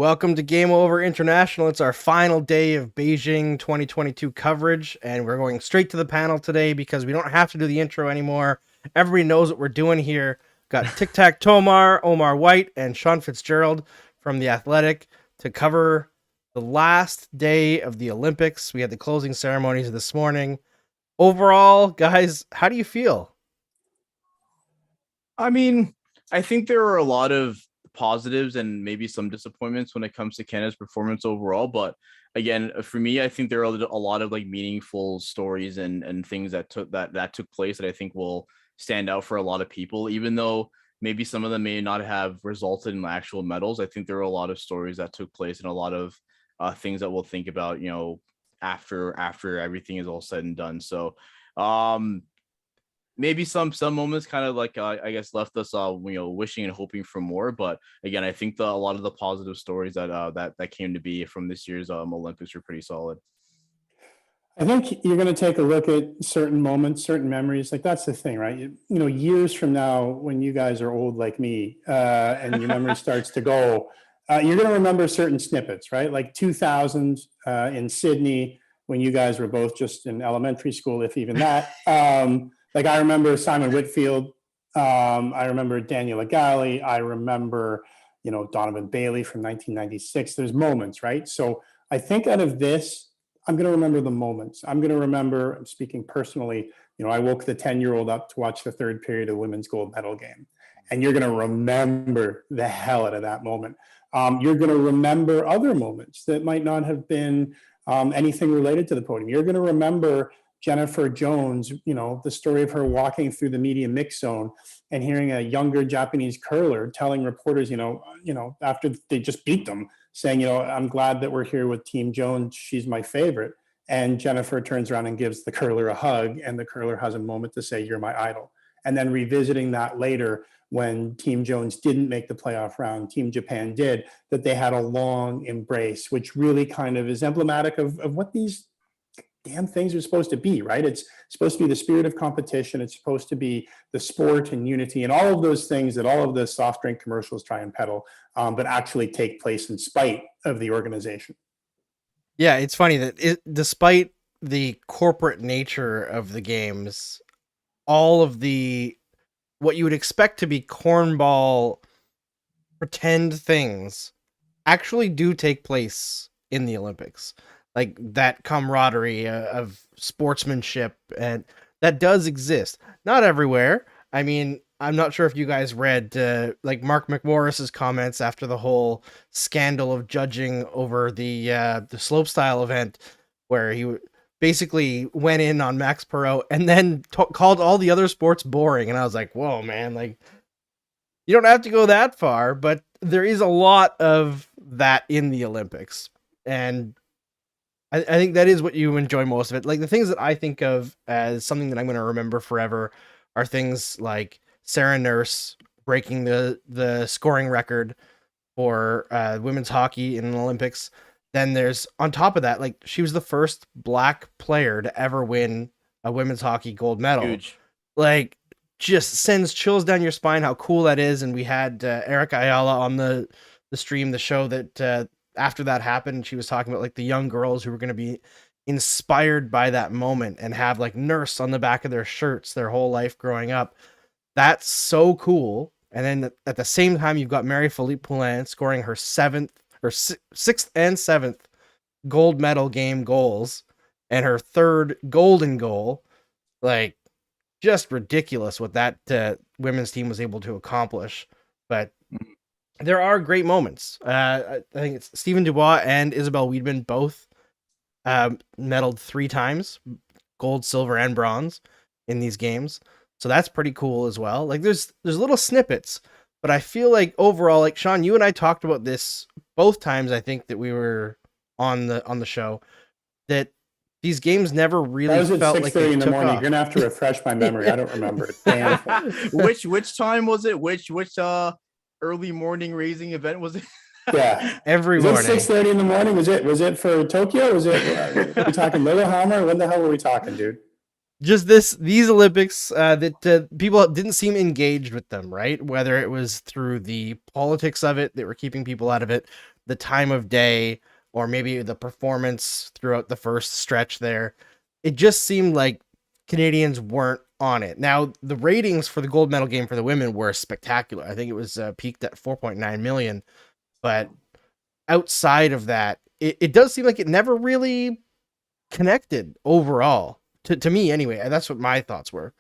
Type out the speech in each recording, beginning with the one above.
Welcome to Game Over International. It's our final day of Beijing 2022 coverage, and we're going straight to the panel today because we don't have to do the intro anymore. Everybody knows what we're doing here. Got Tic Tac Tomar, Omar White, and Sean Fitz-Gerald from The Athletic to cover the last day of the Olympics. We had the closing ceremonies this morning. Overall, guys, how do you feel? I mean, I think there are a lot of positives and maybe some disappointments when it comes to Canada's performance overall. But again, for me, I think there are a lot of like meaningful stories and things that took place that I think will stand out for a lot of people, even though maybe some of them may not have resulted in actual medals. I think there are a lot of stories that took place and a lot of things that we'll think about, after everything is all said and done. So maybe some moments kind of like I guess left us wishing and hoping for more, but again, I think a lot of the positive stories that came to be from this year's Olympics were pretty solid. I think you're going to take a look at certain moments, certain memories. Like that's the thing, right? Years from now, when you guys are old like me, and your memory starts to go, you're going to remember certain snippets, right? Like 2000 in Sydney, when you guys were both just in elementary school, if even that. Like I remember Simon Whitfield. I remember Daniel Agali. I remember, Donovan Bailey from 1996. There's moments, right? So I think out of this, I'm going to remember the moments. I'm going to remember, I'm speaking personally, I woke the 10-year-old up to watch the third period of the women's gold medal game. And you're going to remember the hell out of that moment. You're going to remember other moments that might not have been anything related to the podium. You're going to remember Jennifer Jones, the story of her walking through the media mix zone and hearing a younger Japanese curler telling reporters, after they just beat them, saying, I'm glad that we're here with Team Jones. She's my favorite. And Jennifer turns around and gives the curler a hug, and the curler has a moment to say, you're my idol. And then revisiting that later when Team Jones didn't make the playoff round, Team Japan did, that they had a long embrace, which really kind of is emblematic of what these damn things are supposed to be, right? It's supposed to be the spirit of competition. It's supposed to be the sport and unity and all of those things that all of the soft drink commercials try and peddle, but actually take place in spite of the organization. Yeah, it's funny that despite the corporate nature of the games, all of what you would expect to be cornball pretend things actually do take place in the Olympics. Like that camaraderie of sportsmanship, and that does exist. Not everywhere. I mean, I'm not sure if you guys read like Mark McMorris's comments after the whole scandal of judging over the slopestyle event, where he basically went in on Max Perot and then called all the other sports boring. And I was like, whoa, man, like you don't have to go that far, but there is a lot of that in the Olympics. And I think that is what you enjoy most of it. Like the things that I think of as something that I'm going to remember forever are things like Sarah Nurse breaking the scoring record for women's hockey in the Olympics. Then there's on top of that, like she was the first Black player to ever win a women's hockey gold medal. Huge. Like just sends chills down your spine how cool that is. And we had Erica Ayala on the stream, the show that after that happened, she was talking about like the young girls who were going to be inspired by that moment and have like Nurse on the back of their shirts their whole life growing up. That's so cool. And then at the same time, you've got Marie-Philippe Poulin scoring her sixth and seventh gold medal game goals and her third golden goal. Like just ridiculous what that women's team was able to accomplish. But there are great moments. I think it's Stephen Dubois and Isabel Wiedemann both medaled 3 times, gold, silver, and bronze in these games. So that's pretty cool as well. Like there's little snippets, but I feel like overall, like Sean, you and I talked about this both times. I think that we were on the show, that these games never really felt like they in the took morning. off. You're gonna have to refresh my memory. I don't remember it. Damn. Which time was it? Which early morning raising event was it? Yeah, every morning. Was it 6:30 in the morning? Was it for Tokyo? Was it? Were we talking Lillehammer? When the hell were we talking, dude? just these Olympics that people didn't seem engaged with them, right? Whether it was through the politics of it that were keeping people out of it, the time of day, or maybe the performance throughout the first stretch there. It just seemed like Canadians weren't on it. Now, the ratings for the gold medal game for the women were spectacular. I think it was peaked at 4.9 million. But outside of that, it does seem like it never really connected overall. To me, anyway. That's what my thoughts were.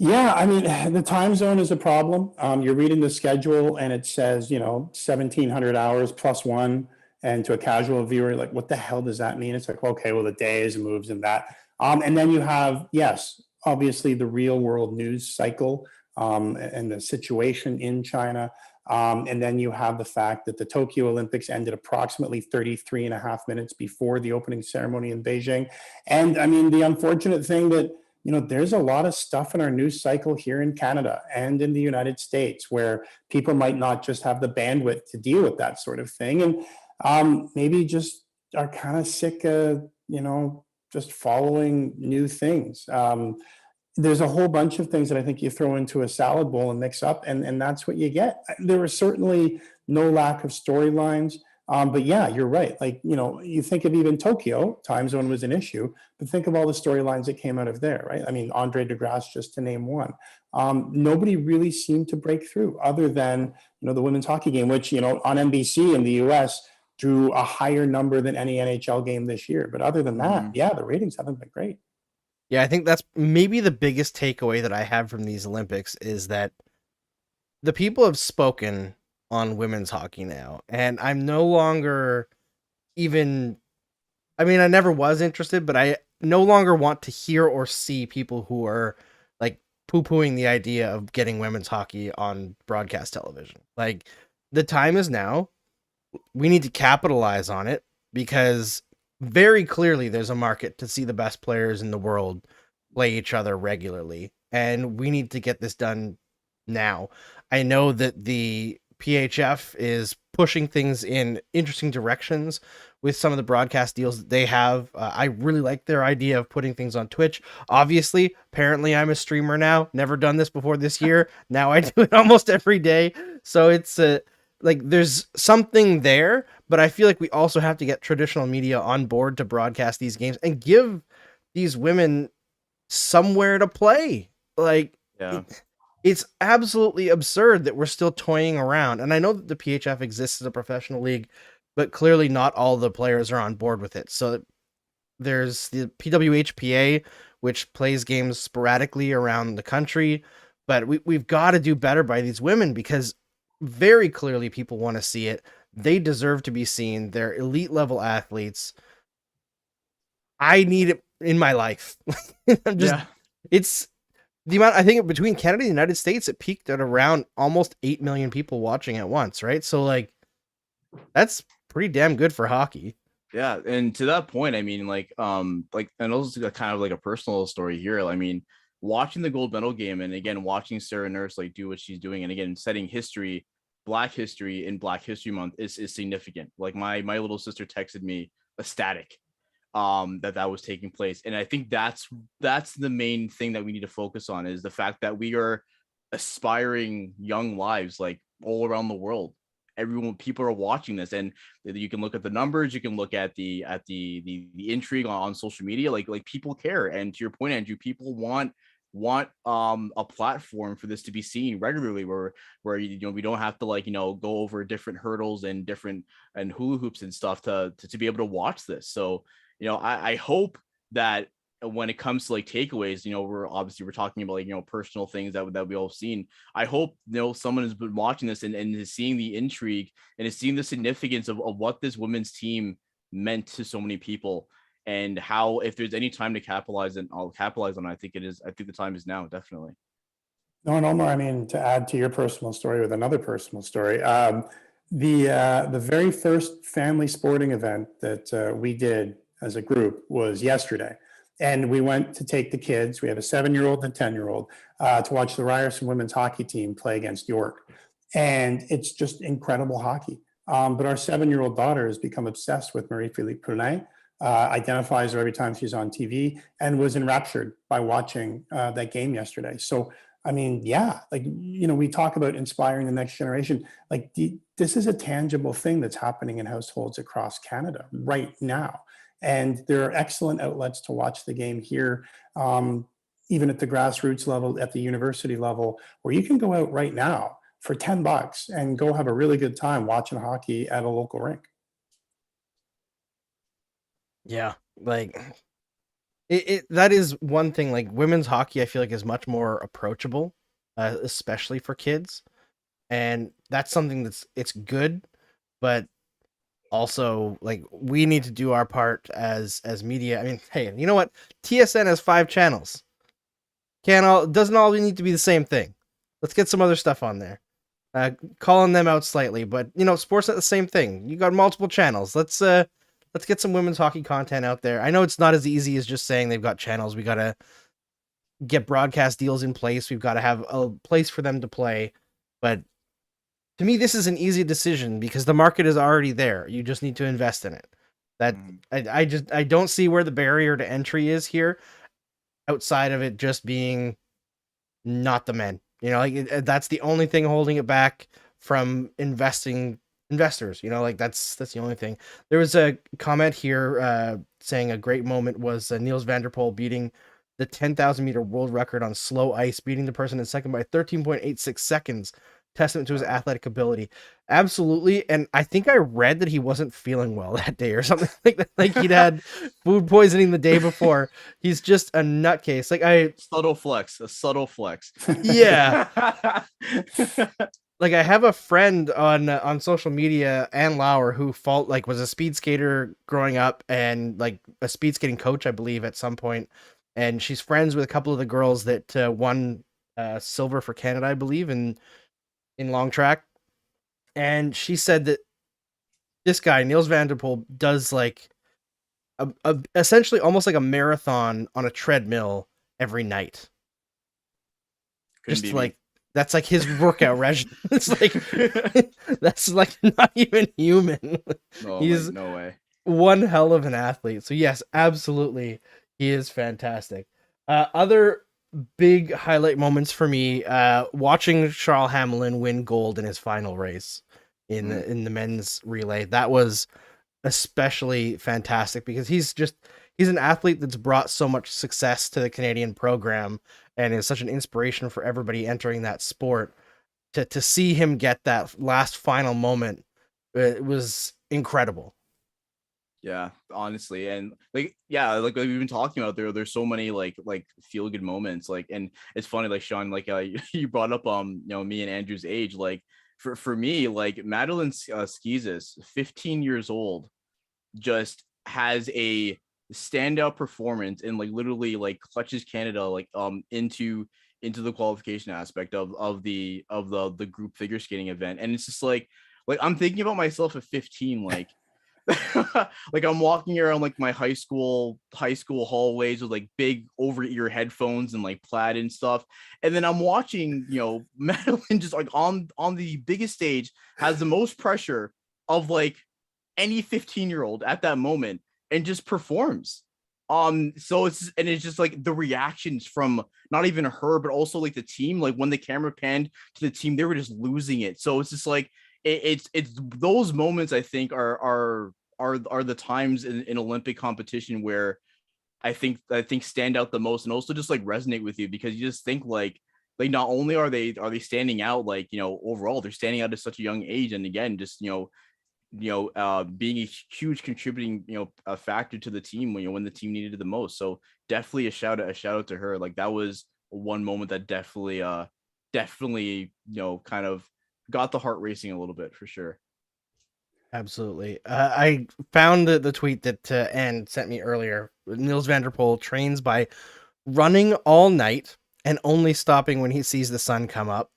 Yeah, I mean, the time zone is a problem. You're reading the schedule and it says, 1,700 hours plus one. And to a casual viewer, like, what the hell does that mean? It's like, okay, well, the days moves and that. And then you have, yes, obviously the real world news cycle and the situation in China. And then you have the fact that the Tokyo Olympics ended approximately 33 and a half minutes before the opening ceremony in Beijing. And I mean, the unfortunate thing that, there's a lot of stuff in our news cycle here in Canada and in the United States where people might not just have the bandwidth to deal with that sort of thing. And maybe just are kind of sick of, just following new things. There's a whole bunch of things that I think you throw into a salad bowl and mix up, and that's what you get. There was certainly no lack of storylines. But yeah, you're right. Like, you think of even Tokyo, time zone was an issue, but think of all the storylines that came out of there, right? I mean, Andre DeGrasse, just to name one. Nobody really seemed to break through other than, the women's hockey game, which, on NBC in the US drew a higher number than any NHL game this year. But other than that, yeah, the ratings haven't been great. Yeah, I think that's maybe the biggest takeaway that I have from these Olympics is that the people have spoken on women's hockey now, and I'm no longer even, I mean, I never was interested, but I no longer want to hear or see people who are like poo-pooing the idea of getting women's hockey on broadcast television. Like, the time is now. We need to capitalize on it because very clearly there's a market to see the best players in the world play each other regularly, and we need to get this done now. I know that the PHF is pushing things in interesting directions with some of the broadcast deals that they have. I really like their idea of putting things on Twitch. Obviously, apparently I'm a streamer now. Never done this before this year. Now I do it almost every day. So it's like there's something there, but I feel like we also have to get traditional media on board to broadcast these games and give these women somewhere to play. Like, Yeah. It's absolutely absurd that we're still toying around. And I know that the PHF exists as a professional league, but clearly not all the players are on board with it. So there's the PWHPA, which plays games sporadically around the country, but we've got to do better by these women because very clearly people want to see it. They deserve to be seen. They're elite level athletes. I need it in my life. It's the amount, I think between Canada and the United States, it peaked at around almost 8 million people watching at once, right? So like, that's pretty damn good for hockey. Yeah, and to that point, I mean, and also kind of like a personal story here. I mean, watching the gold medal game, and again, watching Sarah Nurse like do what she's doing, and again, setting history, Black history in Black History Month is significant. Like my little sister texted me ecstatic that was taking place, and I think that's the main thing that we need to focus on is the fact that we are aspiring young lives like all around the world. People are watching this, and you can look at the numbers, you can look at the intrigue on social media, like people care. And to your point, Andrew, people want a platform for this to be seen regularly, where we don't have to go over different hurdles and different and hula hoops and stuff to be able to watch this. So I hope that when it comes to like takeaways, we're talking about personal things that we all seen. I hope someone has been watching this and is seeing the intrigue and is seeing the significance of what this women's team meant to so many people, and how if there's any time to capitalize, and I'll capitalize on it. I think the time is now, definitely. No, and Omar, I mean, to add to your personal story with another personal story, the very first family sporting event that we did as a group was yesterday. And we went to take the kids, we have a 7-year-old and a 10-year-old, to watch the Ryerson women's hockey team play against York. And it's just incredible hockey. But our 7-year-old daughter has become obsessed with Marie-Philippe Poulin. identifies her every time she's on TV, and was enraptured by watching that game yesterday. So, I mean, yeah, like, we talk about inspiring the next generation. Like, this is a tangible thing that's happening in households across Canada right now. And there are excellent outlets to watch the game here, even at the grassroots level, at the university level, where you can go out right now for $10 and go have a really good time watching hockey at a local rink. Yeah, like that is one thing. Like women's hockey, I feel like is much more approachable, especially for kids, and that's something it's good, but also like we need to do our part as media. I mean, hey, you know what? TSN has 5 channels. Doesn't all need to be the same thing. Let's get some other stuff on there. Calling them out slightly, but Sportsnet the same thing. You got multiple channels. Let's get some women's hockey content out there. I know it's not as easy as just saying they've got channels. We got to get broadcast deals in place. We've got to have a place for them to play. But to me, this is an easy decision because the market is already there. You just need to invest in it. I don't see where the barrier to entry is here outside of it just being not the men. That's the only thing holding it back from investors. That's the only thing. There was a comment here saying a great moment was Niels van der Poel beating the 10,000 meter world record on slow ice, beating the person in second by 13.86 seconds. Testament to his athletic ability. Absolutely. And I think I read that he wasn't feeling well that day or something like that. Like he'd had food poisoning the day before. He's just a nutcase. A subtle flex. Yeah. Like I have a friend on social media, Ann Lauer, who was a speed skater growing up and like a speed skating coach, I believe, at some point. And she's friends with a couple of the girls that won silver for Canada, I believe, in long track. And she said that this guy, Niels van der Poel, does like essentially almost like a marathon on a treadmill every night. Just like that's like his workout regimen. It's like that's like not even human. He's no way. One hell of an athlete. So yes, absolutely, he is fantastic. Other big highlight moments for me, watching Charles Hamelin win gold in his final race in the men's relay. That was especially fantastic because he's an athlete that's brought so much success to the Canadian program and is such an inspiration for everybody entering that sport. To see him get that last final moment, it was incredible. Yeah, honestly, and like we've been talking about, there's so many like feel good moments, and it's funny, like Sean, you brought up me and Andrew's age. Like for me, like Madeline Skizis, 15 years old, just has a standout performance and like literally like clutches Canada into the qualification aspect of the group figure skating event. And it's just like I'm thinking about myself at 15, like like I'm walking around like my high school hallways with like big over-ear headphones and like plaid and stuff, and then I'm watching Madeline just like on the biggest stage, has the most pressure of like any 15-year-old at that moment, and just performs. So it's just like the reactions from not even her but also like the team, like when the camera panned to the team, they were just losing it. So it's just like it's those moments I think are the times in Olympic competition where I think stand out the most and also just like resonate with you, because you just think like not only are they standing out overall, they're standing out at such a young age, and again just being a huge contributing a factor to the team when the team needed it the most. So definitely a shout out to her. Like that was one moment that definitely kind of got the heart racing a little bit for sure. Absolutely. I found the tweet that Anne sent me earlier. Niels van der Poel trains by running all night and only stopping when he sees the sun come up,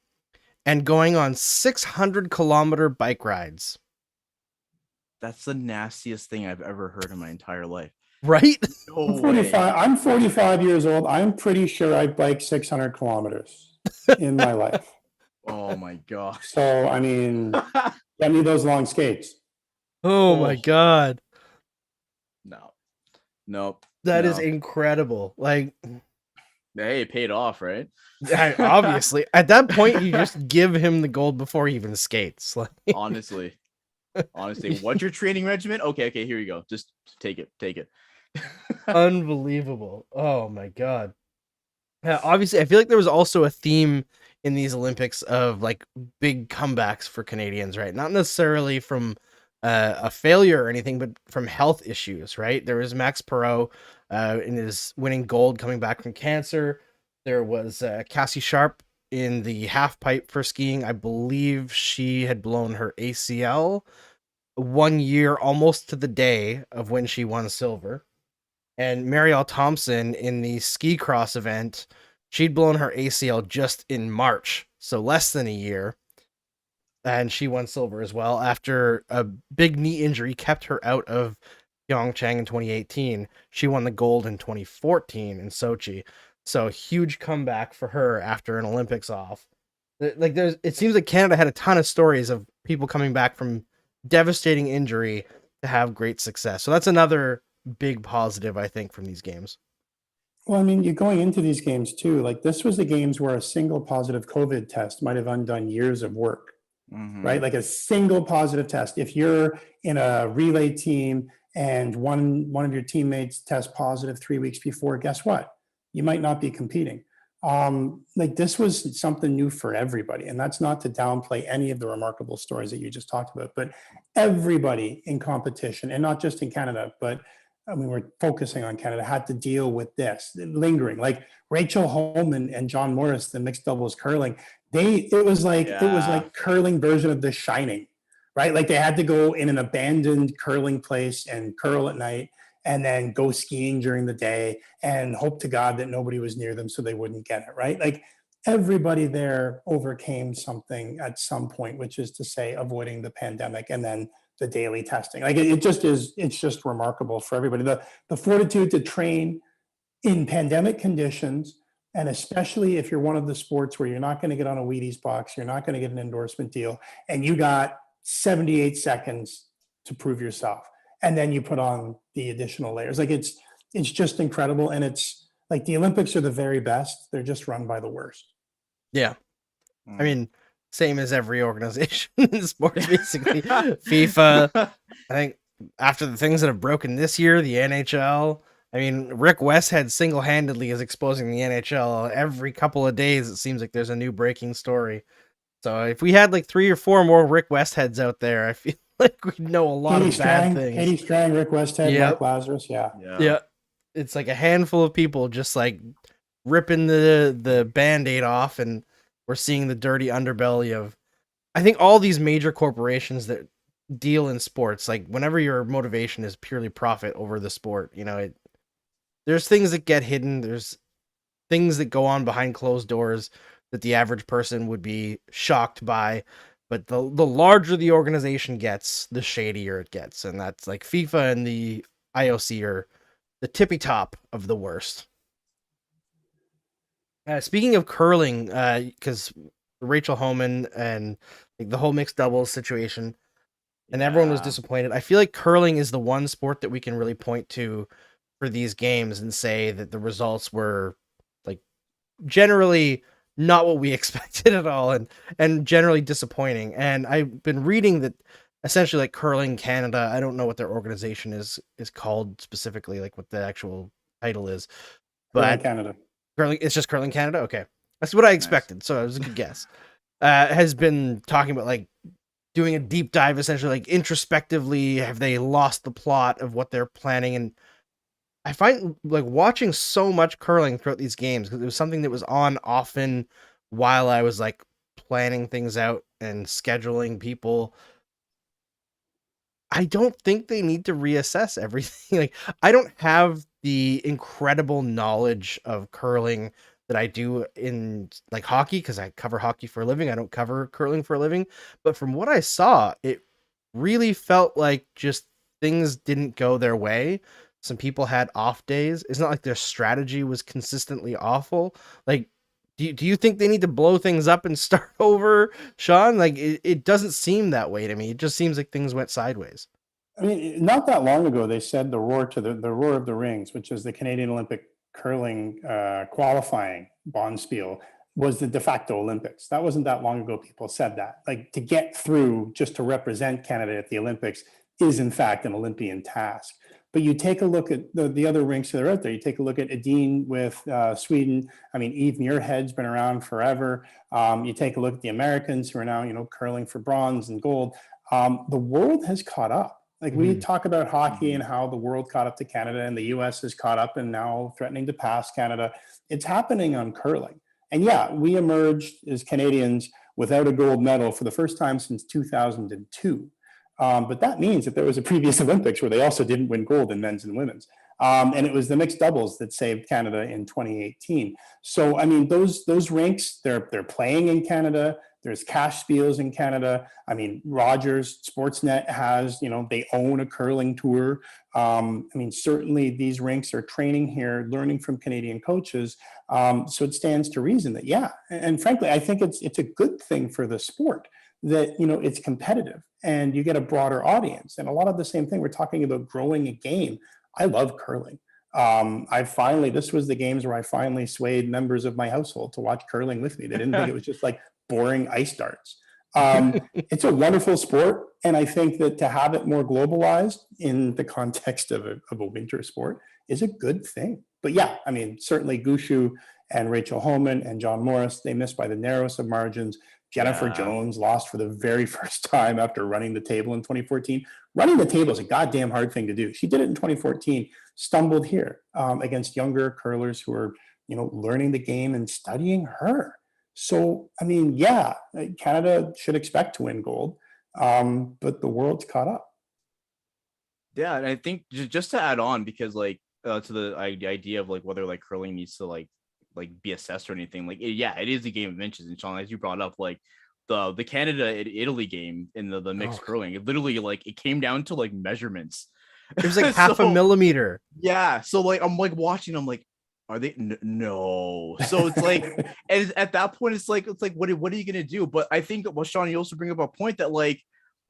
and going on 600-kilometer bike rides. That's the nastiest thing I've ever heard in my entire life. Right? No I'm 45 years old. I'm pretty sure I biked 600 kilometers in my life. Oh my God. So, I mean, get me those long skates. Oh my God. No. Nope. That is No. incredible. Like, Hey, it paid off, right? obviously, at that point, you just give him the gold before he even skates. Like, Honestly. What's your training regimen? Okay, here you go. Just take it. unbelievable. Oh my god. Yeah, obviously, I feel like there was also a theme in these Olympics of like big comebacks for Canadians, right? Not necessarily from a failure or anything, but from health issues, right? There was Max Perot in his winning gold coming back from cancer. There was Cassie Sharp in the half pipe for skiing. I believe she had blown her ACL 1 year almost to the day of when she won silver. And Marielle Thompson in the ski cross event, she'd blown her ACL just in March, so less than a year. And she won silver as well after a big knee injury kept her out of Pyeongchang in 2018. She won the gold in 2014 in Sochi. So huge comeback for her after an Olympics off. Like it seems like Canada had a ton of stories of people coming back from devastating injury to have great success. So that's another big positive, I think, from these games. Well, I mean, you're going into these games too. Like this was the games where a single positive COVID test might have undone years of work, right? Like a single positive test. If you're in a relay team and one of your teammates tests positive 3 weeks before, guess what? You might not be competing. Like this was something new for everybody, and that's not to downplay any of the remarkable stories that you just talked about, but everybody in competition, and not just in Canada, but I mean, we're focusing on Canada, had to deal with this lingering. Like Rachel Holman and John Morris, the mixed doubles curling, it was like curling version of The Shining, right? Like they had to go in an abandoned curling place and curl at night, and then go skiing during the day and hope to God that nobody was near them so they wouldn't get it, right? Like everybody there overcame something at some point, which is to say avoiding the pandemic and then the daily testing. Like it's just remarkable for everybody. The fortitude to train in pandemic conditions, and especially if you're one of the sports where you're not going to get on a Wheaties box, you're not going to get an endorsement deal, and you got 78 seconds to prove yourself. And then you put on the additional layers. Like it's just incredible. And it's like the Olympics are the very best. They're just run by the worst. Yeah. I mean, same as every organization in sports, basically. FIFA, I think after the things that have broken this year, the NHL, I mean, Rick Westhead single-handedly is exposing the NHL. Every couple of days, it seems like there's a new breaking story. So if we had like 3 or 4 more Rick Westheads out there, I feel like we'd know a lot of bad things. Katie Strang, Rick Westhead, Mark Lazarus, yeah. It's like a handful of people just like ripping the Band-Aid off, and we're seeing the dirty underbelly of, I think, all these major corporations that deal in sports. Like whenever your motivation is purely profit over the sport, you know, there's things that get hidden. There's things that go on behind closed doors that the average person would be shocked by. But the larger the organization gets, the shadier it gets. And that's like FIFA and the IOC are the tippy top of the worst. Speaking of curling, because Rachel Homan and like the whole mixed doubles situation, and everyone was disappointed. I feel like curling is the one sport that we can really point to for these games and say that the results were like generally not what we expected at all, and generally disappointing. And I've been reading that essentially like Curling Canada, I don't know what their organization is called specifically, like what the actual title is, but Curling, it's just Curling Canada. Okay, that's what I expected. So it was a good guess. Has been talking about like doing a deep dive, essentially like introspectively, have they lost the plot of what they're planning? And I find like watching so much curling throughout these games, because it was something that was on often while I was like planning things out and scheduling people. I don't think they need to reassess everything. Like I don't have the incredible knowledge of curling that I do in like hockey, because I cover hockey for a living. I don't cover curling for a living. But from what I saw, it really felt like just things didn't go their way. Some people had off days. It's not like their strategy was consistently awful. Like, do you think they need to blow things up and start over, Sean? Like, it doesn't seem that way to me. It just seems like things went sideways. I mean, not that long ago, they said the roar of the rings, which is the Canadian Olympic curling qualifying bonspiel, was the de facto Olympics. That wasn't that long ago. People said that, like, to get through just to represent Canada at the Olympics is in fact an Olympian task. But you take a look at the other rinks that are out there. You take a look at Edin with Sweden. I mean, Eve Muirhead's been around forever. You take a look at the Americans who are now, curling for bronze and gold. The world has caught up. Like, we talk about hockey and how the world caught up to Canada, and the US has caught up and now threatening to pass Canada. It's happening on curling. And yeah, we emerged as Canadians without a gold medal for the first time since 2002. But that means that there was a previous Olympics where they also didn't win gold in men's and women's. And it was the mixed doubles that saved Canada in 2018. So, I mean, those rinks, they're playing in Canada. There's cash spiels in Canada. I mean, Rogers, Sportsnet has, they own a curling tour. I mean, certainly these rinks are training here, learning from Canadian coaches. So it stands to reason that, yeah. And frankly, I think it's a good thing for the sport that, it's competitive and you get a broader audience. And a lot of the same thing, we're talking about growing a game. I love curling. This was the games where I finally swayed members of my household to watch curling with me. They didn't think it was just like boring ice darts. It's a wonderful sport. And I think that to have it more globalized in the context of a winter sport is a good thing. But yeah, I mean, certainly Gushu and Rachel Homan and John Morris, they missed by the narrowest of margins. Jennifer Jones lost for the very first time after running the table in 2014. Running the table is a goddamn hard thing to do. She did it in 2014, stumbled here against younger curlers who are, learning the game and studying her. So, I mean, yeah, Canada should expect to win gold, but the world's caught up. Yeah, and I think just to add on, because to the idea of like whether like curling needs to like be assessed or anything, it is a game of inches. And Sean, as you brought up, like the Canada Italy game in the mixed curling, it literally it came down to like measurements. It was like half a millimeter. Yeah, so I'm watching, I'm like, are they no? So it's like, and at that point it's like what are you gonna do? But I think, well, Sean, you also bring up a point that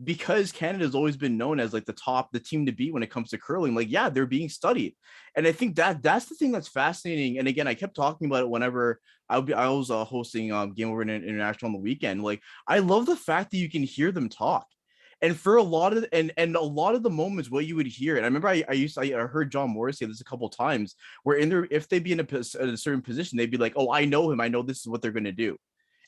because Canada's always been known as the team to beat when it comes to curling, they're being studied. And I think that's the thing that's fascinating. And again, I kept talking about it whenever I was hosting Game Over International on the weekend. I love the fact that you can hear them talk. And for a lot of a lot of the moments, what you would hear, and I remember I heard John Morris say this a couple of times, where if they'd be in a certain position, they'd be like, "Oh, I know him. I know this is what they're going to do."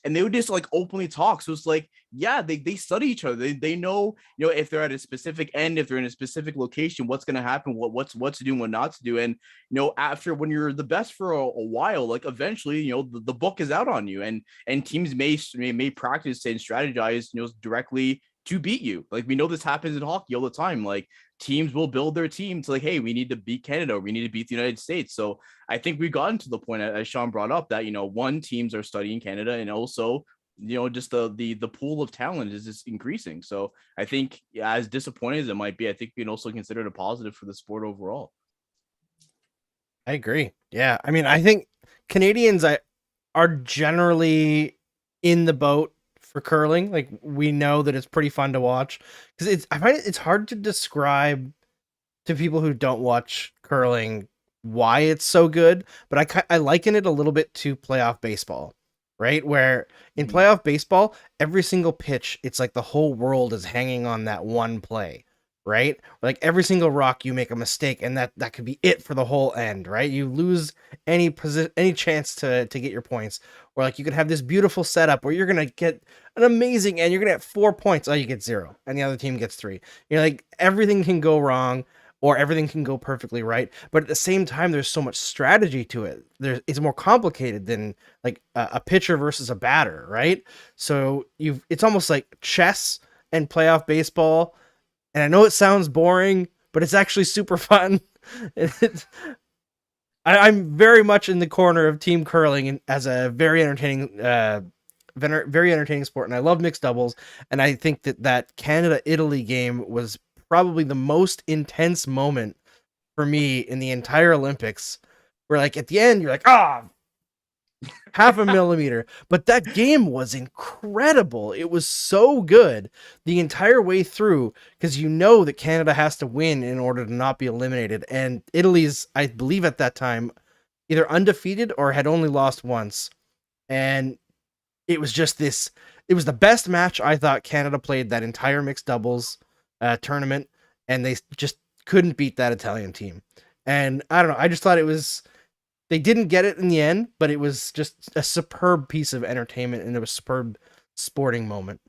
And they would just openly talk. So it's they study each other. They know, if they're at a specific end, if they're in a specific location, what's going to happen, what to do and what not to do. And, after, when you're the best for a while, eventually, the book is out on you, and teams may practice and strategize, directly to beat you. We know this happens in hockey all the time. Teams will build their team to hey, we need to beat Canada, or we need to beat the United States. So I think we've gotten to the point, as Sean brought up, that teams are studying Canada, and also just the pool of talent is just increasing. So I think, as disappointing as it might be, I think we can also consider it a positive for the sport overall. I agree. Yeah, I mean, I think Canadians are generally in the boat for curling. We know that it's pretty fun to watch, because I find it's hard to describe to people who don't watch curling why it's so good, but I liken it a little bit to playoff baseball, right? Where in playoff baseball, every single pitch, it's like the whole world is hanging on that one play, right? Every single rock, you make a mistake, and that could be it for the whole end, right? You lose any chance to get your points, or you could have this beautiful setup where you're gonna get an amazing end, you're gonna have 4 points, you get 0, and the other team gets 3. Everything can go wrong, or everything can go perfectly right. But at the same time, there's so much strategy to it. It's more complicated than a pitcher versus a batter, right? So it's almost like chess and playoff baseball. And I know it sounds boring, but it's actually super fun. I'm very much in the corner of team curling as a very entertaining sport, and I love mixed doubles. And I think that Canada-Italy game was probably the most intense moment for me in the entire Olympics, where at the end you're half a millimeter. But that game was incredible. It was so good the entire way through, because you know that Canada has to win in order to not be eliminated. And Italy's, I believe at that time, either undefeated or had only lost once. And it was just this, it was the best match I thought Canada played that entire mixed doubles tournament. And they just couldn't beat that Italian team. And I don't know, I just thought it was, they didn't get it in the end, but it was just a superb piece of entertainment and it was a superb sporting moment.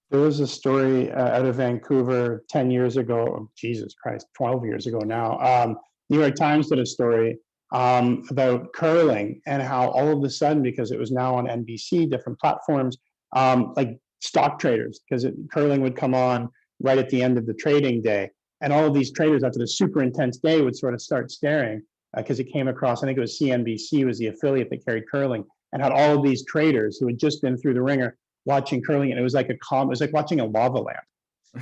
There was a story out of Vancouver 10 years ago. Oh, Jesus Christ, 12 years ago now. New York Times did a story about curling and how all of a sudden, because it was now on NBC, different platforms, like stock traders, because curling would come on right at the end of the trading day. And all of these traders, after the super intense day, would sort of start staring because it came across, I think it was CNBC, was the affiliate that carried curling, and had all of these traders who had just been through the ringer watching curling, and it was like it was like watching a lava lamp,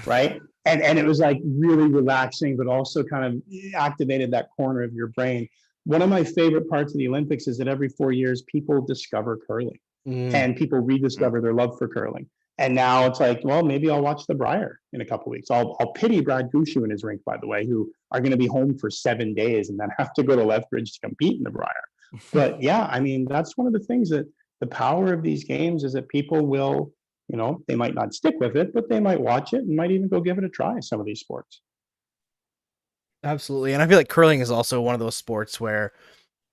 right? And it was like really relaxing, but also kind of activated that corner of your brain. One of my favorite parts of the Olympics is that every 4 years people discover curling and people rediscover their love for curling. And now it's like, well, maybe I'll watch the Briar in a couple of weeks. I'll pity Brad Gushu and his rink, by the way, who are going to be home for 7 days and then have to go to Lethbridge to compete in the Briar. But yeah, I mean, that's one of the things that the power of these games is that people will, you know, they might not stick with it, but they might watch it and might even go give it a try, some of these sports. Absolutely. And I feel like curling is also one of those sports where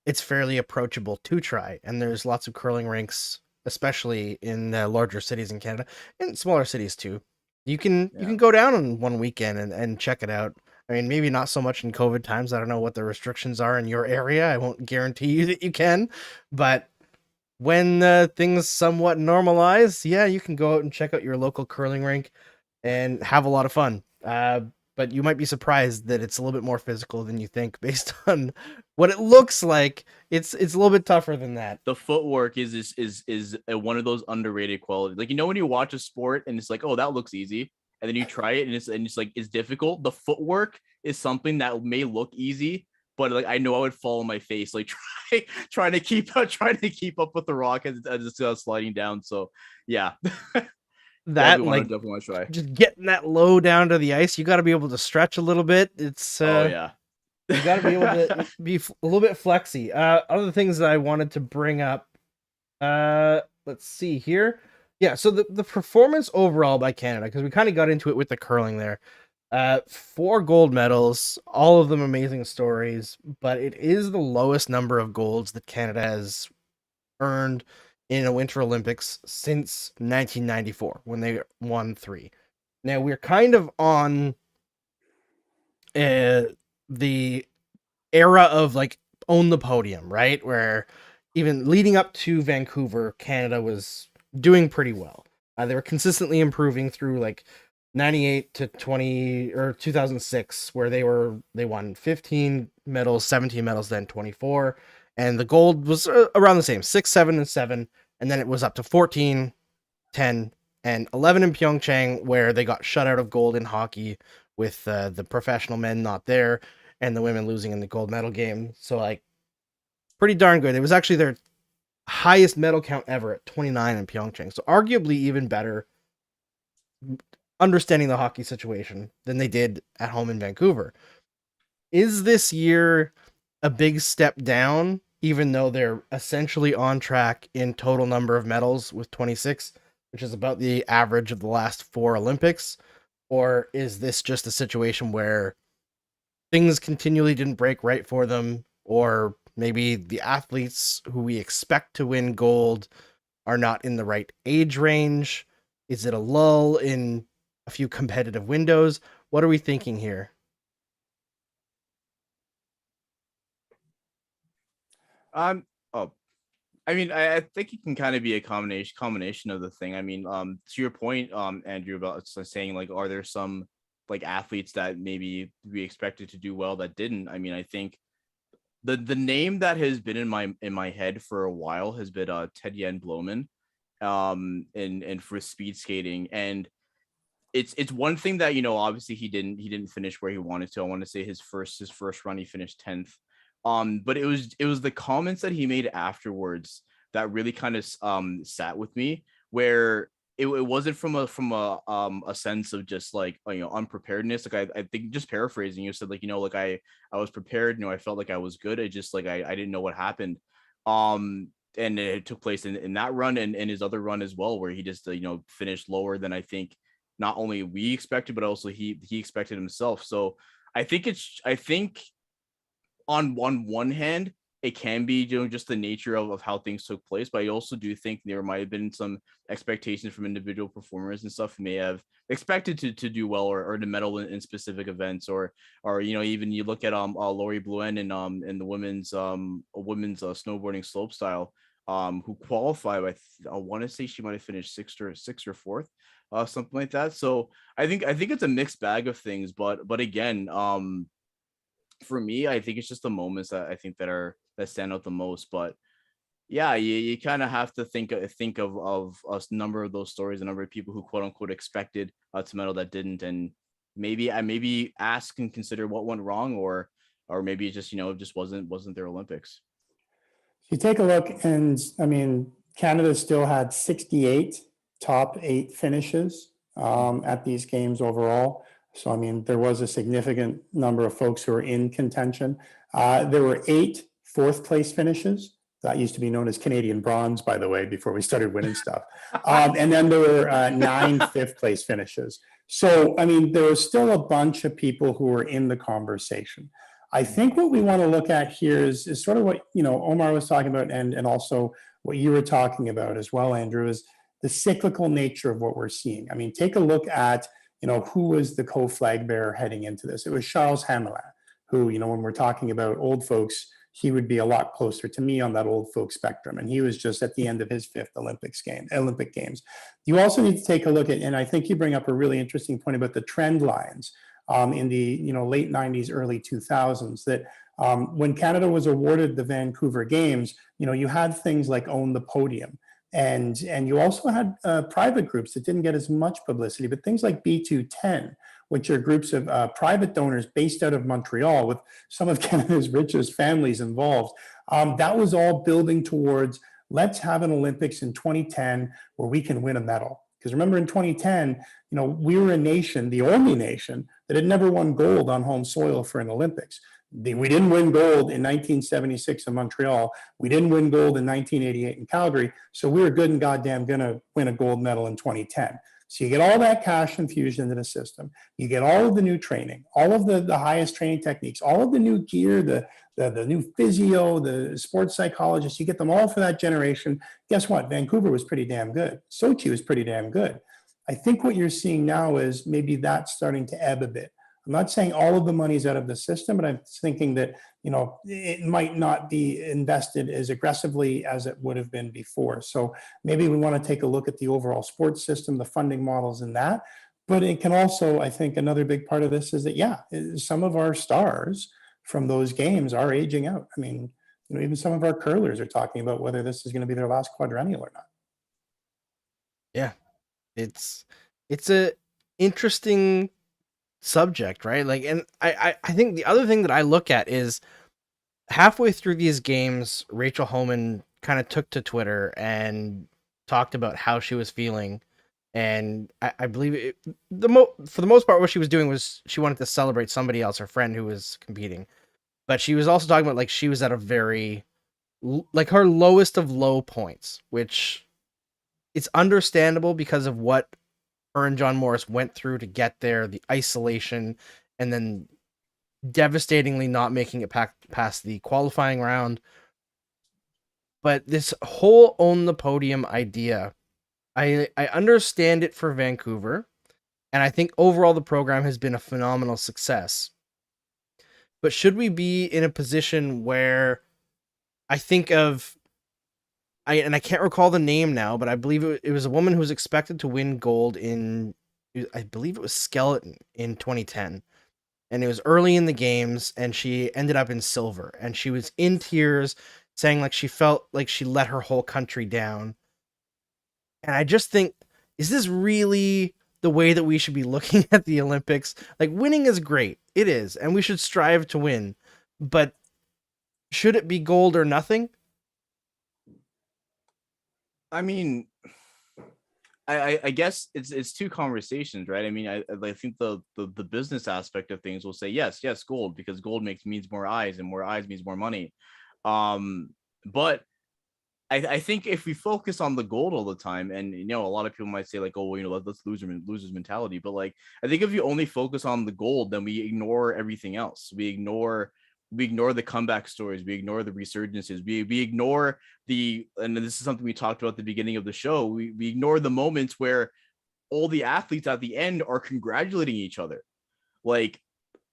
it's fairly approachable to try. And there's lots of curling rinks, especially in larger cities in Canada and smaller cities too. You can go down on one weekend and check it out. I mean, maybe not so much in COVID times. I don't know what the restrictions are in your area. I won't guarantee you that you can, but when things somewhat normalize, yeah, you can go out and check out your local curling rink and have a lot of fun. But you might be surprised that it's a little bit more physical than you think based on what it looks like. It's a little bit tougher than that. The footwork is one of those underrated qualities. Like, you know, when you watch a sport and it's like, oh, that looks easy, and then you try it and it's like it's difficult. The footwork is something that may look easy, but like I know I would fall on my face, like trying to keep up with the rock as it's sliding down. So yeah, That like definitely want to try. Just getting that low down to the ice, you got to be able to stretch a little bit. It's oh yeah, you got to be able to be a little bit flexy. Other things that I wanted to bring up. Let's see here. Yeah, so the performance overall by Canada, because we kind of got into it with the curling there. 4 gold medals, all of them amazing stories, but it is the lowest number of golds that Canada has earned in a Winter Olympics since 1994 when they won 3. Now we're kind of on the era of like own the podium, right? Where even leading up to Vancouver, Canada was doing pretty well. They were consistently improving through like 98 to 20 or 2006, where they won 15 medals, 17 medals, then 24. And the gold was around the same, 6, 7, and 7. And then it was up to 14, 10, and 11 in Pyeongchang, where they got shut out of gold in hockey with the professional men not there and the women losing in the gold medal game. So, like, pretty darn good. It was actually their highest medal count ever at 29 in Pyeongchang. So, arguably even better understanding the hockey situation than they did at home in Vancouver. Is this year a big step down, even though they're essentially on track in total number of medals with 26, which is about the average of the last 4 Olympics? Or is this just a situation where things continually didn't break right for them, or maybe the athletes who we expect to win gold are not in the right age range? Is it a lull in a few competitive windows? What are we thinking here? Oh, I mean, I think it can kind of be a combination of the thing. I mean, to your point, Andrew, about saying like, are there some like athletes that maybe we expected to do well that didn't? I mean, I think the name that has been in my head for a while has been Ted Yen Bloman, and for speed skating. And it's one thing that, you know, obviously he didn't finish where he wanted to. I want to say his first run he finished 10th. But it was the comments that he made afterwards that really kind of sat with me, where it wasn't from a sense of just like, unpreparedness. Like I think, just paraphrasing, you said like, like I was prepared, I felt like I was good. I just like I didn't know what happened. And it took place in that run and in his other run as well, where he just finished lower than I think not only we expected, but also he expected himself. So I think on one hand, it can be just the nature of how things took place, but I also do think there might have been some expectations from individual performers and stuff who may have expected to do well, or to medal in specific events, or even you look at Lori Bluen in the women's snowboarding slope style, who qualified. I want to say she might have finished sixth or fourth, something like that. So I think it's a mixed bag of things, but again, for me, I think it's just the moments that I think that stand out the most. But yeah, you kind of have to think of a number of those stories, a number of people who quote unquote expected to medal that didn't, and maybe ask and consider what went wrong, or maybe it just it just wasn't their Olympics. You take a look, and I mean, Canada still had 68 top 8 finishes at these games overall. So, I mean, there was a significant number of folks who were in contention. There were 8 fourth place finishes. That used to be known as Canadian bronze, by the way, before we started winning stuff. And then there were 9 fifth place finishes. So, I mean, there was still a bunch of people who were in the conversation. I think what we want to look at here is sort of what, Omar was talking about, and also what you were talking about as well, Andrew, is the cyclical nature of what we're seeing. I mean, take a look at, who was the co-flag bearer heading into this? It was Charles Hamelin, who, when we're talking about old folks, he would be a lot closer to me on that old folk spectrum. And he was just at the end of his 5th Olympic Games. You also need to take a look at, and I think you bring up a really interesting point about the trend lines in the late 90s, early 2000s, that when Canada was awarded the Vancouver Games, you had things like Own the Podium. And you also had private groups that didn't get as much publicity, but things like B210, which are groups of private donors based out of Montreal with some of Canada's richest families involved. That was all building towards, let's have an Olympics in 2010 where we can win a medal. Because remember, in 2010, we were a nation, the only nation, that had never won gold on home soil for an Olympics. We didn't win gold in 1976 in Montreal. We didn't win gold in 1988 in Calgary. So we were good and goddamn going to win a gold medal in 2010. So you get all that cash infused into the system. You get all of the new training, all of the highest training techniques, all of the new gear, the new physio, the sports psychologists. You get them all for that generation. Guess what? Vancouver was pretty damn good. Sochi was pretty damn good. I think what you're seeing now is maybe that's starting to ebb a bit. I'm not saying all of the money's out of the system, but I'm thinking that, it might not be invested as aggressively as it would have been before. So maybe we want to take a look at the overall sports system, the funding models in that. But it can also, I think another big part of this is that, some of our stars from those games are aging out. I mean, even some of our curlers are talking about whether this is going to be their last quadrennial or not. Yeah. It's a interesting subject, right? Like, and I think the other thing that I look at is halfway through these games, Rachel Homan kind of took to Twitter and talked about how she was feeling. And I believe for the most part, what she was doing was she wanted to celebrate somebody else, her friend who was competing. But she was also talking about like she was at a very, like her lowest of low points, which it's understandable because of what her and John Morris went through to get there, the isolation, and then devastatingly not making it past the qualifying round. But this whole Own the Podium idea, I understand it for Vancouver, and I think overall the program has been a phenomenal success. But should we be in a position where I think of, I can't recall the name now, but I believe it was a woman who was expected to win gold in, I believe it was skeleton in 2010. And it was early in the games, and she ended up in silver. And she was in tears, saying like she felt like she let her whole country down. And I just think, is this really the way that we should be looking at the Olympics? Like, winning is great. It is. And we should strive to win. But should it be gold or nothing? I mean, I guess it's two conversations, right? I mean, I think the business aspect of things will say yes, gold, because gold means more eyes, and more eyes means more money. But I think if we focus on the gold all the time, and a lot of people might say like, oh, well, let's losers mentality. But like, I think if you only focus on the gold, then we ignore everything else. We ignore the comeback stories. We ignore the resurgences. We ignore and this is something we talked about at the beginning of the show. We ignore the moments where all the athletes at the end are congratulating each other. Like,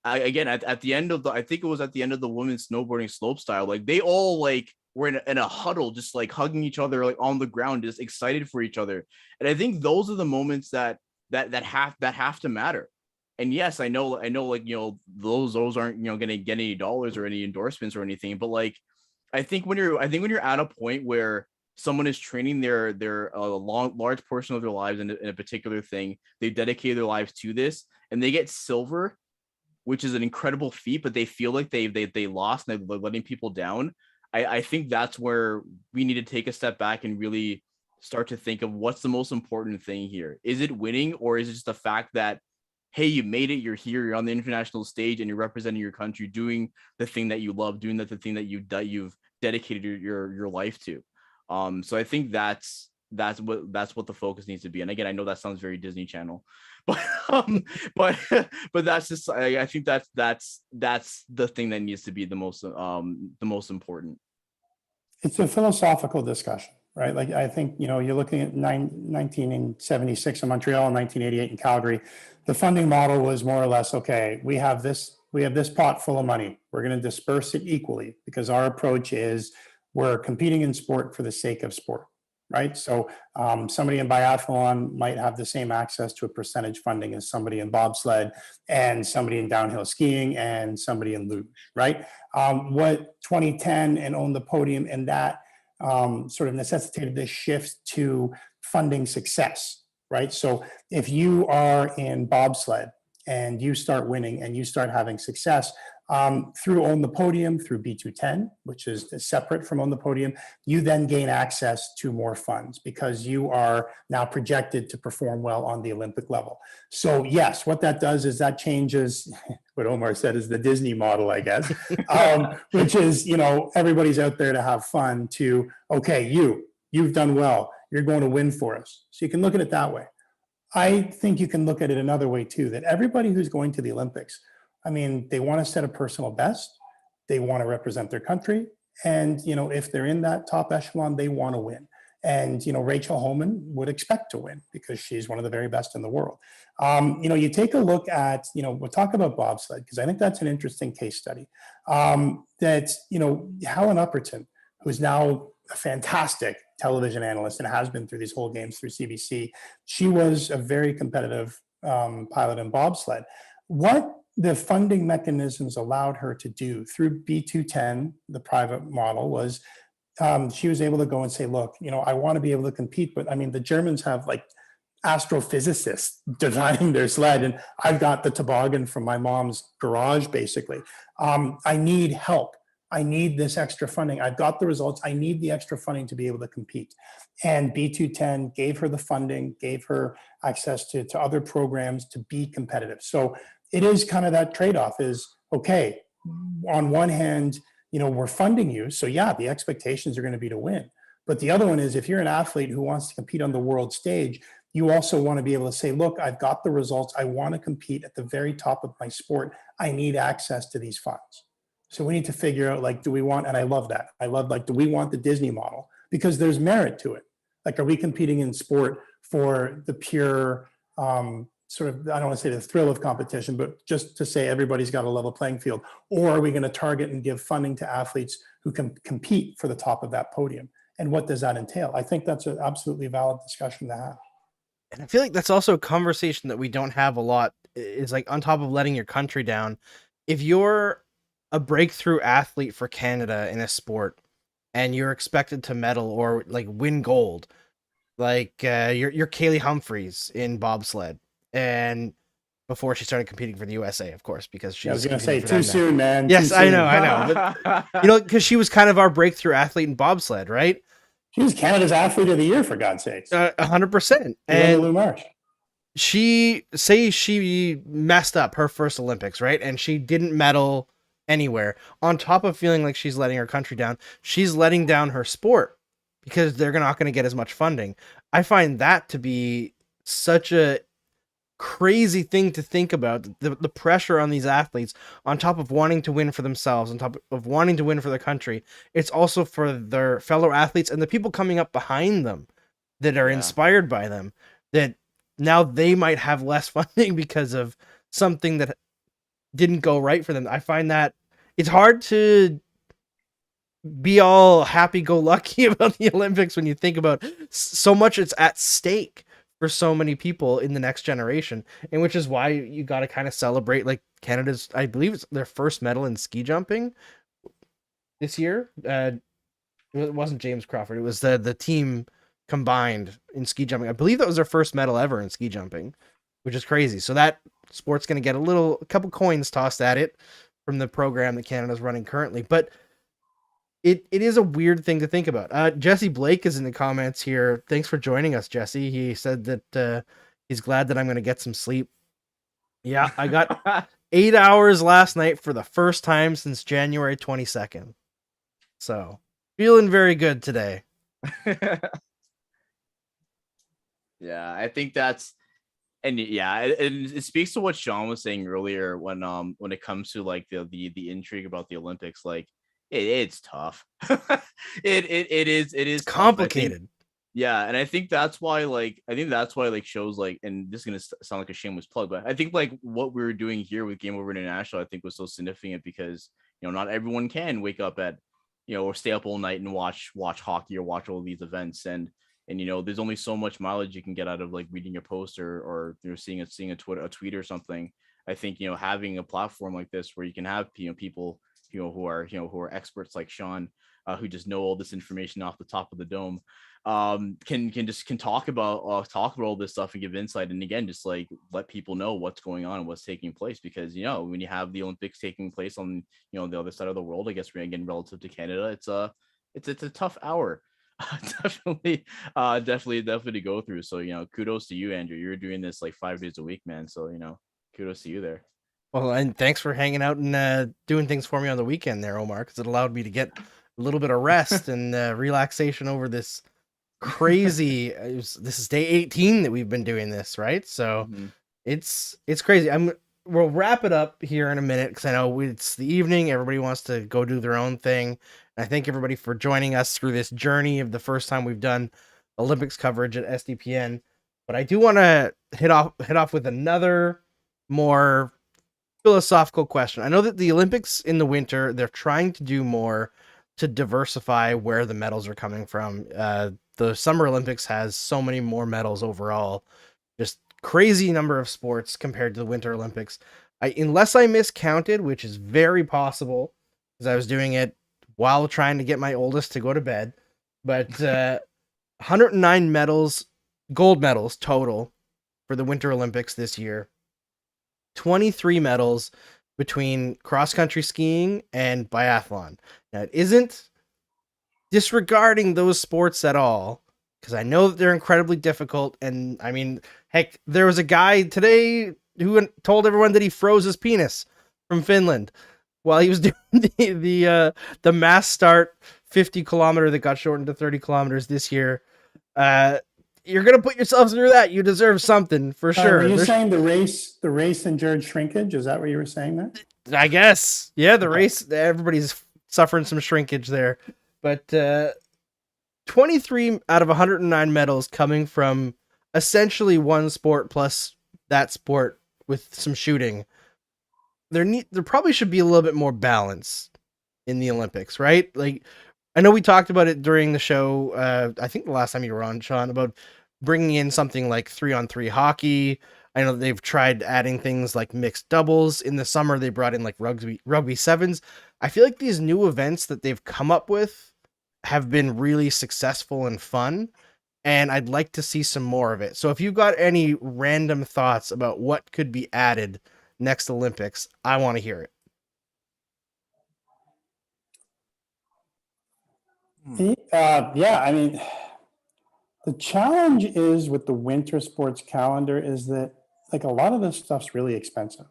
again, at the end of I think it was at the end of the women's snowboarding slopestyle, like they all like were in a huddle, just like hugging each other, like on the ground, just excited for each other. And I think those are the moments that have to matter. And yes, I know, like, those aren't, going to get any dollars or any endorsements or anything. But like, I think when you're at a point where someone is training their large portion of their lives in a particular thing, they've dedicated their lives to this, and they get silver, which is an incredible feat, but they feel like they lost and they're letting people down. I think that's where we need to take a step back and really start to think of what's the most important thing here. Is it winning, or is it just the fact that, hey, you made it, you're here, you're on the international stage, and you're representing your country, doing the thing that you love, doing the thing that you've dedicated your life to. So I think that's what the focus needs to be. And again, I know that sounds very Disney Channel, but that's just, I think that's the thing that needs to be the most important. It's a philosophical discussion, right? Like, I think, you're looking at 1976 in Montreal and 1988 in Calgary. The funding model was more or less, okay, we have this pot full of money. We're going to disperse it equally, because our approach is we're competing in sport for the sake of sport, right? So somebody in biathlon might have the same access to a percentage funding as somebody in bobsled, and somebody in downhill skiing, and somebody in luge, right? What 2010 and Own the Podium and that sort of necessitated this shift to funding success, right? So if you are in bobsled and you start winning and you start having success, through Own the Podium, through B210, which is separate from Own the Podium, you then gain access to more funds because you are now projected to perform well on the Olympic level. So yes, what that does is that changes what Omar said is the Disney model, I guess, which is, everybody's out there to have fun, to, okay, you've done well, you're going to win for us. So you can look at it that way. I think you can look at it another way too, that everybody who's going to the Olympics, I mean, they want to set a personal best. They want to represent their country. And, if they're in that top echelon, they want to win. And, Rachel Homan would expect to win because she's one of the very best in the world. You take a look at, we'll talk about bobsled, because I think that's an interesting case study. Helen Upperton, who's now a fantastic television analyst and has been through these whole games through CBC, she was a very competitive pilot in bobsled. What the funding mechanisms allowed her to do through B210, the private model, was she was able to go and say, look, I want to be able to compete, but I mean, the Germans have like astrophysicists designing their sled, and I've got the toboggan from my mom's garage, basically. I need help. I need this extra funding. I've got the results. I need the extra funding to be able to compete. And B210 gave her the funding, gave her access to other programs to be competitive. So it is kind of that trade-off is, okay, on one hand, we're funding you. So yeah, the expectations are going to be to win. But the other one is, if you're an athlete who wants to compete on the world stage, you also want to be able to say, look, I've got the results. I want to compete at the very top of my sport. I need access to these funds. So we need to figure out, like, do we want, and I love that. Do we want the Disney model? Because there's merit to it. Like, are we competing in sport for the pure, sort of, I don't want to say the thrill of competition, but just to say everybody's got a level playing field? Or are we going to target and give funding to athletes who can compete for the top of that podium? And what does that entail? I think that's an absolutely valid discussion to have. And I feel like that's also a conversation that we don't have a lot, is like, on top of letting your country down, if you're a breakthrough athlete for Canada in a sport and you're expected to medal or like win gold, like you're Kaylee Humphries in bobsled, and before she started competing for the USA, of course, because she's, I was going to say too soon, man. Yes, I know. But, because she was kind of our breakthrough athlete in bobsled, right? She was Canada's athlete of the year, for God's sakes. 100%. And Lou Marsh. She messed up her first Olympics, right? And she didn't medal anywhere. On top of feeling like she's letting her country down, she's letting down her sport because they're not going to get as much funding. I find that to be such a crazy thing to think about, the pressure on these athletes, on top of wanting to win for themselves, on top of wanting to win for their country. It's also for their fellow athletes and the people coming up behind them that are inspired by them, that now they might have less funding because of something that didn't go right for them. I find that it's hard to be all happy-go-lucky about the Olympics when you think about so much it's at stake for so many people in the next generation, and which is why you got to kind of celebrate like Canada's, I believe it's their first medal in ski jumping this year. It wasn't James Crawford, it was the team combined in ski jumping. I believe that was their first medal ever in ski jumping, which is crazy. So that sport's going to get a couple coins tossed at it from the program that Canada's running currently, but it is a weird thing to think about. Jesse Blake is in the comments here. Thanks for joining us, Jesse. He said that he's glad that I'm going to get some sleep. Yeah, I got 8 hours last night for the first time since January 22nd. So, feeling very good today. Yeah, I think that's, and yeah, it speaks to what Sean was saying earlier when it comes to like the intrigue about the Olympics. Like, it's tough. it is complicated. Yeah, and I think that's why shows like, and this is gonna sound like a shameless plug, but I think like what we were doing here with Game Over International, I think was so significant because not everyone can wake up at or stay up all night and watch hockey or watch all these events, and there's only so much mileage you can get out of like reading a post or seeing a tweet or something. I think having a platform like this where you can have people who are experts like Sean, who just know all this information off the top of the dome, can talk about all this stuff and give insight, and again just like let people know what's going on and what's taking place, because when you have the Olympics taking place on the other side of the world, I guess again relative to Canada, it's a tough hour. definitely to go through. So kudos to you, Andrew. You're doing this like 5 days a week, man. So kudos to you there. Well, and thanks for hanging out and doing things for me on the weekend there, Omar, because it allowed me to get a little bit of rest and relaxation over this crazy. This is day 18 that we've been doing this, right? So it's crazy. We'll wrap it up here in a minute because I know it's the evening. Everybody wants to go do their own thing. And I thank everybody for joining us through this journey of the first time we've done Olympics coverage at SDPN. But I do want to hit off with another more philosophical question. I know that the Olympics in the winter, they're trying to do more to diversify where the medals are coming from. The Summer Olympics has so many more medals overall, just crazy number of sports compared to the Winter Olympics. Unless I miscounted, which is very possible because I was doing it while trying to get my oldest to go to bed, but 109 medals, gold medals total for the Winter Olympics this year. 23 medals between cross-country skiing and biathlon. Now, it isn't disregarding those sports at all, because I know that they're incredibly difficult. And I mean, heck, there was a guy today who told everyone that he froze his penis from Finland while he was doing the mass start 50 kilometer that got shortened to 30 kilometers this year. You're gonna put yourself through that. You deserve something for sure. Were you saying the race endured shrinkage? Is that what you were saying there? I guess. Yeah, the race. Everybody's suffering some shrinkage there, but 23 out of 109 medals coming from essentially one sport plus that sport with some shooting. There probably should be a little bit more balance in the Olympics, right? Like, I know we talked about it during the show. I think the last time you were on, Sean, about bringing in something like 3-on-3 hockey. I know they've tried adding things like mixed doubles. In the summer, they brought in like rugby sevens. I feel like these new events that they've come up with have been really successful and fun, and I'd like to see some more of it. So if you've got any random thoughts about what could be added next Olympics, I want to hear it. Yeah, I mean, the challenge is with the winter sports calendar is that like a lot of this stuff's really expensive,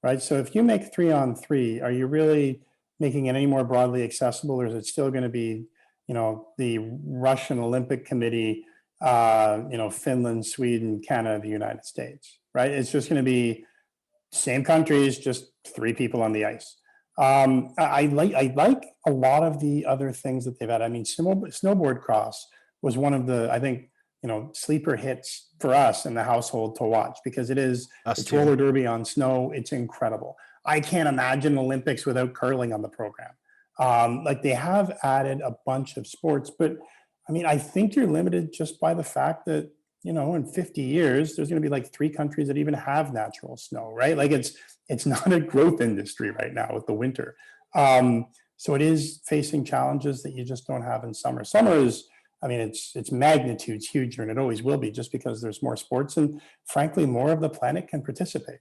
right? So if you make 3-on-3, are you really making it any more broadly accessible, or is it still going to be, the Russian Olympic Committee, Finland, Sweden, Canada, the United States, right? It's just going to be same countries, just 3 people on the ice. I like a lot of the other things that they've had. I mean, snowboard cross was one of the, I think, sleeper hits for us in the household to watch, because it's too. roller derby on snow. It's incredible. I can't imagine Olympics without curling on the program. Like they have added a bunch of sports, but I mean, I think you're limited just by the fact that, in 50 years, there's going to be like 3 countries that even have natural snow, right? Like it's not a growth industry right now with the winter. So it is facing challenges that you just don't have in summer. Summer is, I mean, it's magnitudes huger, and it always will be, just because there's more sports and frankly, more of the planet can participate.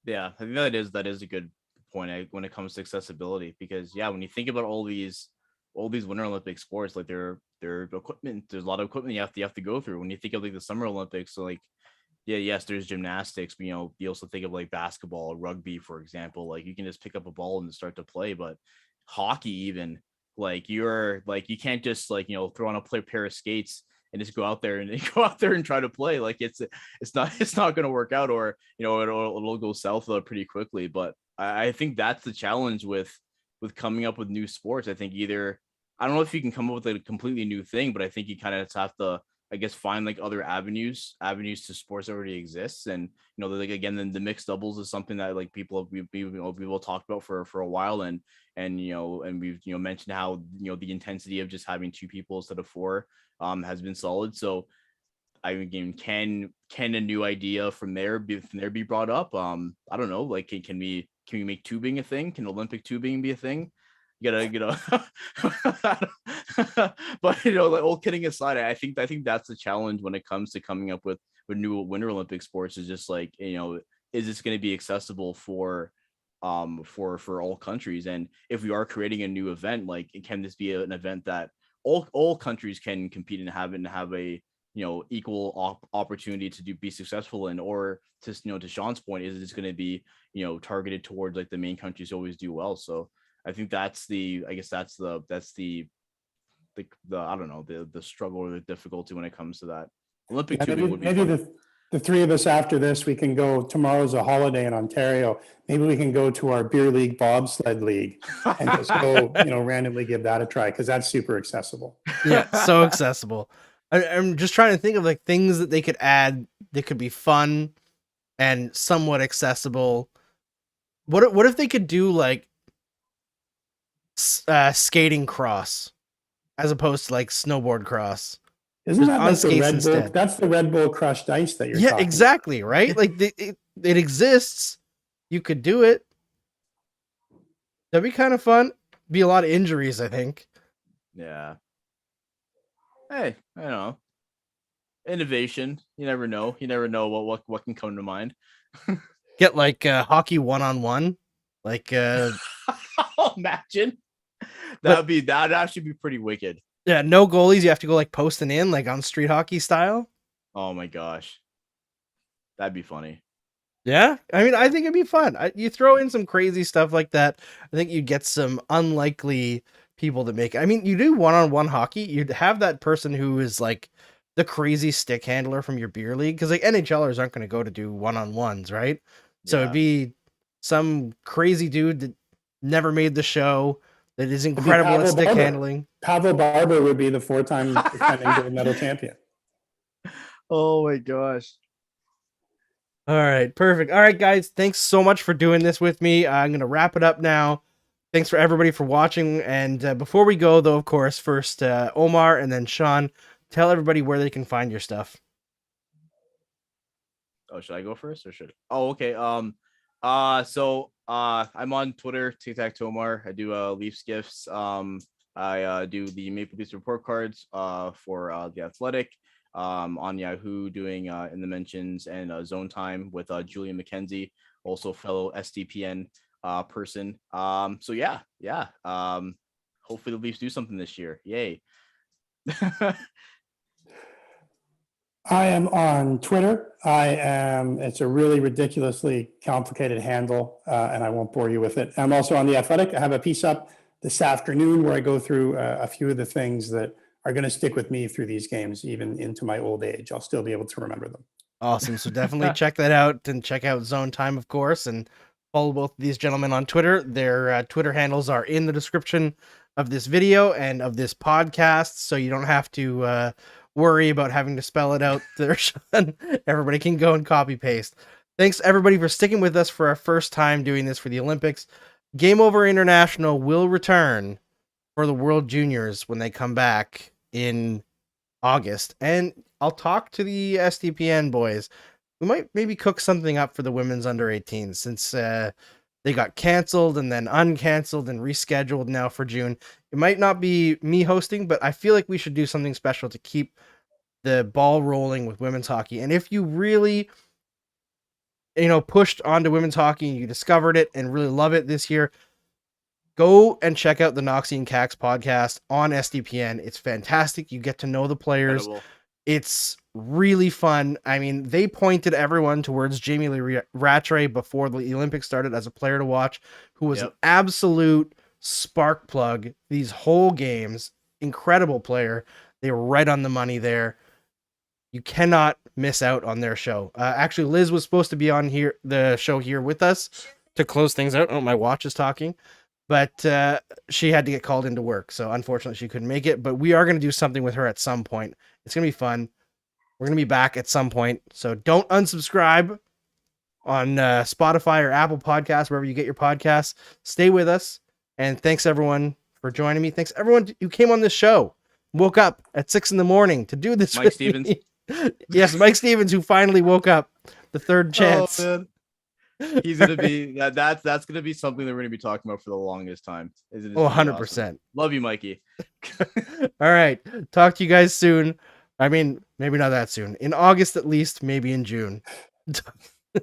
Yeah, I think that is a good point when it comes to accessibility, because when you think about all these Winter Olympic sports, like their equipment, there's a lot of equipment you have to go through. When you think of like the Summer Olympics, so like yes, there's gymnastics, but you also think of like basketball or rugby, for example. Like you can just pick up a ball and start to play, but hockey, even, like you can't just like throw on a pair of skates and just go out there and try to play. Like it's not going to work out, or it'll go south pretty quickly. But I think that's the challenge with coming up with new sports. I think either, I don't know if you can come up with like a completely new thing, but I think you kind of have to, I guess, find like other avenues to sports that already exists. And like again, then the mixed doubles is something that like people talked about for a while, and we've mentioned how the intensity of just having 2 people instead of 4 has been solid. So I mean, can a new idea from there be brought up? I don't know. Like, can we make tubing a thing? Can Olympic tubing be a thing? You gotta, but like, all kidding aside, I think that's the challenge when it comes to coming up with new Winter Olympic sports, is just like, is this going to be accessible for all countries? And if we are creating a new event, like, can this be an event that all countries can compete and have a equal opportunity to be successful in? Or to Sean's point, is this going to be targeted towards like the main countries who always do well? So I think that's the I don't know, the struggle or the difficulty when it comes to that. Olympic tubing would be maybe fun. the 3 of us after this, we can go. Tomorrow's a holiday in Ontario. Maybe we can go to our beer league bobsled league and just go, randomly give that a try, because that's super accessible. Yeah, so accessible. I'm just trying to think of like things that they could add that could be fun and somewhat accessible. What if they could do like skating cross as opposed to like snowboard cross? Isn't Just that on like the skates Red Bull? instead. That's the Red Bull crushed ice that you're Yeah, talking exactly, right? Like it exists. You could do it. That'd be kind of fun. Be a lot of injuries, I think. Yeah. Hey, I don't know. Innovation. You never know. You never know what can come to mind. Get like hockey 1-on-1. Like imagine. That'd actually be pretty wicked. Yeah, no goalies. You have to go like posting in, like on street hockey style. Oh my gosh. That'd be funny. Yeah, I mean, I think it'd be fun. You throw in some crazy stuff like that, I think you get some unlikely people to make it. I mean, you do 1-on-1 hockey, you'd have that person who is like the crazy stick handler from your beer league, because like NHLers aren't going to go to do 1-on-1s, right? So it'd be some crazy dude that never made the show, that is incredible at stick handling. Pavel Barber would be the 4-time defending gold medal champion. Oh my gosh. All right, perfect. All right, guys, thanks so much for doing this with me. I'm going to wrap it up now. Thanks for everybody for watching. And before we go, though, of course, first Omar and then Sean, tell everybody where they can find your stuff. Oh, should I go first or should? Oh, okay. So I'm on Twitter, Tic-Tac-Tomar. I do Leafs gifts. I do the Maple Leafs report cards for the Athletic. On Yahoo, doing in the mentions and zone time with Julia McKenzie, also fellow SDPN person. So yeah. hopefully the Leafs do something this year. Yay. I am on Twitter. It's a really ridiculously complicated handle, and I won't bore you with it. I'm also on The Athletic. I have a piece up this afternoon where I go through a few of the things that are going to stick with me through these games, even into my old age. I'll still be able to remember them. Awesome. So definitely check that out, and check out Zone Time, of course, and follow both of these gentlemen on Twitter. Their Twitter handles are in the description of this video and of this podcast, so you don't have to worry about having to spell it out there. Everybody can go and copy paste. Thanks everybody for sticking with us for our first time doing this for the Olympics. Game Over International will return for the World Juniors when they come back in August, and I'll talk to the SDPN boys. We might maybe cook something up for the women's under 18 since they got canceled and then uncanceled and rescheduled now for June. It might not be me hosting, but I feel like we should do something special to keep the ball rolling with women's hockey. And if you really, pushed onto women's hockey and you discovered it and really love it this year, go and check out the Noxie and Cax podcast on SDPN. It's fantastic. You get to know the players. Incredible. It's really fun. I mean, they pointed everyone towards Jamie Lee Rattray before the Olympics started as a player to watch, who was an absolute spark plug these whole games. Incredible player. They were right on the money there. You cannot miss out on their show. Actually, Liz was supposed to be on the show here with us to close things out. Oh, my watch is talking. But she had to get called into work, so unfortunately she couldn't make it. But we are going to do something with her at some point. It's going to be fun. We're going to be back at some point. So don't unsubscribe on Spotify or Apple Podcasts, wherever you get your podcasts. Stay with us. And thanks, everyone, for joining me. Thanks, everyone who came on this show. Woke up at 6 a.m. to do this. Mike Stevens. Yes, Mike Stevens, who finally woke up. The third chance. Oh, man. He's gonna be that's gonna be something that we're gonna be talking about for the longest time. 100%. Awesome. Love you, Mikey. All right. Talk to you guys soon. I mean, maybe not that soon. In August at least, maybe in June.